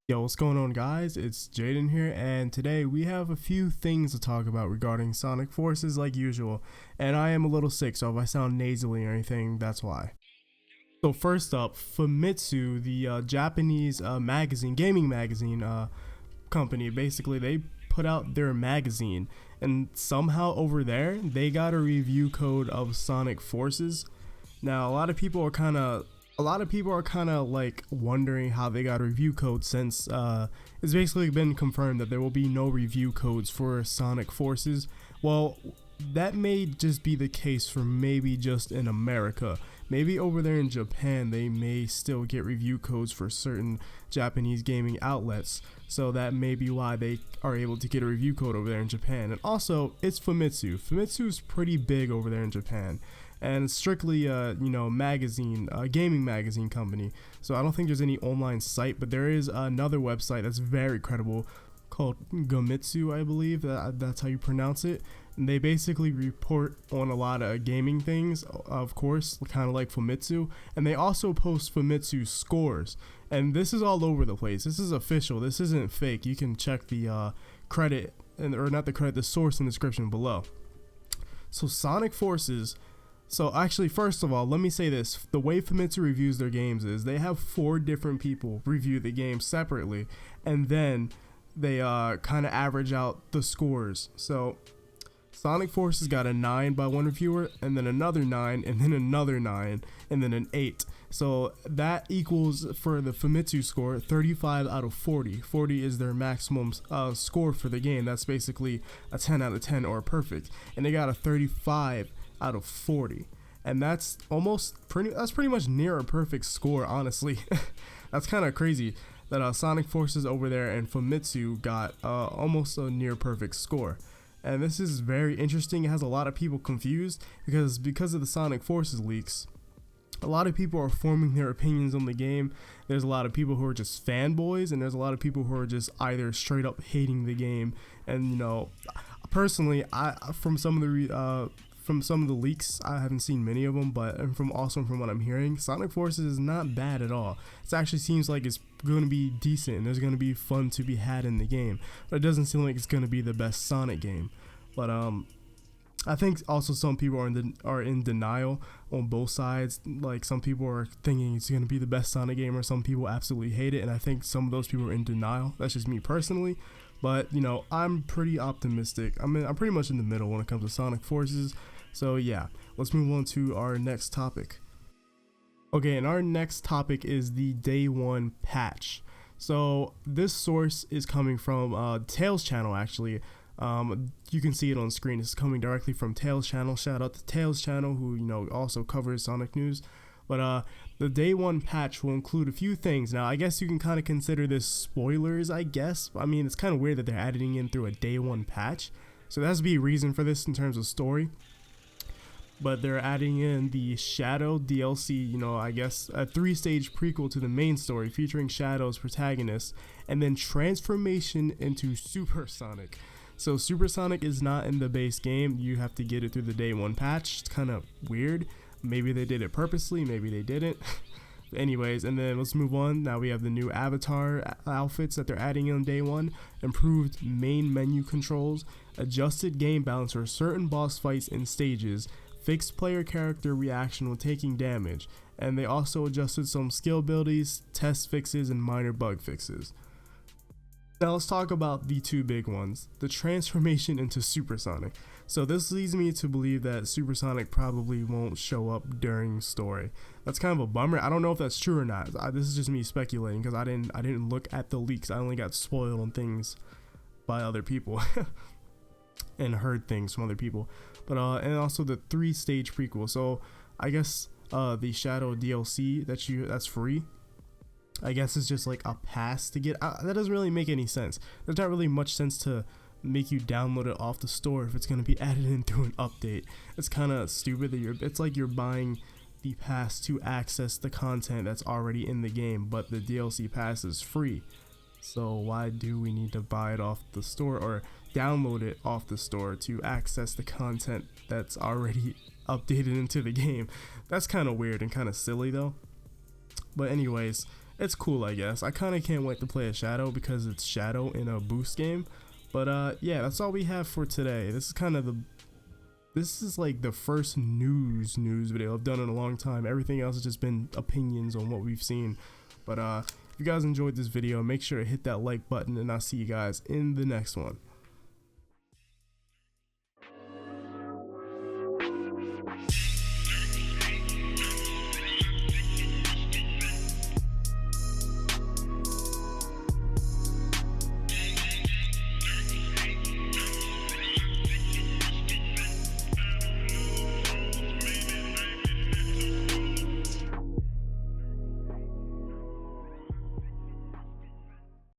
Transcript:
Yo, what's going on, guys? It's Jaden here, and today we have a few things to talk about regarding Sonic Forces like usual. And I am a little sick, so if I sound nasally or anything, that's why. So first up, Famitsu, the Japanese gaming magazine company, basically they put out their magazine, and somehow over there they got a review code of Sonic Forces. Now a lot of people are kind of like wondering how they got a review code, since it's basically been confirmed that there will be no review codes for Sonic Forces. Well, that may just be the case for maybe just in America. Maybe over there in Japan they may still get review codes for certain Japanese gaming outlets, so that may be why they are able to get a review code over there in Japan. And also, it's Famitsu. Famitsu's pretty big over there in Japan, and it's strictly gaming magazine company. So I don't think there's any online site, but there is another website that's very credible called Gamitsu, I believe that's how you pronounce it. And they basically report on a lot of gaming things, of course, kind of like Famitsu, and they also post Famitsu scores. And this is all over the place. This is official. This isn't fake. You can check the credit, or not the credit, the source and description below. So Sonic Forces. So actually, first of all, let me say this. The way Famitsu reviews their games is they have 4 different people review the game separately, and then they kind of average out the scores. So Sonic Forces got a 9 by one reviewer, and then another 9, and then another 9, and then an 8. So that equals, for the Famitsu score, 35 out of 40. 40 is their maximum score for the game. That's basically a 10 out of 10 or perfect. And they got a 35 out of 40. And that's pretty much near a perfect score, honestly. That's kind of crazy that Sonic Forces over there and Famitsu got almost a near perfect score. And this is very interesting. It has a lot of people confused because of the Sonic Forces leaks. A lot of people are forming their opinions on the game. There's a lot of people who are just fanboys, and there's a lot of people who are just either straight up hating the game. And personally, from some of the leaks, I haven't seen many of them, but from what I'm hearing, Sonic Forces is not bad at all. It actually seems like it's going to be decent, and there's going to be fun to be had in the game. But it doesn't seem like it's going to be the best Sonic game. But I think also some people are in denial on both sides. Like, some people are thinking it's going to be the best Sonic game, or some people absolutely hate it, and I think some of those people are in denial. That's just me personally. But I'm pretty optimistic. I'm pretty much in the middle when it comes to Sonic Forces. So yeah, let's move on to our next topic. Okay, and our next topic is the day 1 patch. So this source is coming from Tails channel, actually. You can see it on screen. It's coming directly from Tails channel. Shout out to Tails channel, who also covers Sonic news. But the day 1 patch will include a few things. Now, I guess you can kind of consider this spoilers, I guess. I mean, it's kind of weird that they're adding in through a day 1 patch. So there has to be a reason for this in terms of story. But they're adding in the Shadow DLC, I guess a 3-stage prequel to the main story featuring Shadow's protagonist, and then transformation into Super Sonic. So Super Sonic is not in the base game. You have to get it through the day 1 patch. It's kind of weird. Maybe they did it purposely, maybe they didn't. Anyways, and then let's move on. Now we have the new avatar outfits that they're adding on day 1, improved main menu controls, adjusted game balance for certain boss fights and stages, fixed player character reaction when taking damage, and they also adjusted some skill abilities, test fixes, and minor bug fixes. Now let's talk about the 2 big ones, the transformation into Super Sonic. So this leads me to believe that Super Sonic probably won't show up during story. That's kind of a bummer. I don't know if that's true or not. This is just me speculating, because I didn't look at the leaks. I only got spoiled on things by other people and heard things from other people. But and also the 3-stage prequel. So I guess the Shadow DLC that's free, I guess it's just like a pass to get. That doesn't really make any sense. There's not really much sense to make you download it off the store if it's going to be added in through an update. It's kind of stupid that it's like you're buying the pass to access the content that's already in the game, but the DLC pass is free. So why do we need to buy it off the store or download it off the store to access the content that's already updated into the game? That's kind of weird and kind of silly though. But anyways, it's cool, I guess. I kind of can't wait to play a Shadow because it's Shadow in a boost game. But yeah, that's all we have for today. This is like the first news video I've done in a long time. Everything else has just been opinions on what we've seen. But if you guys enjoyed this video, make sure to hit that like button, and I'll see you guys in the next one.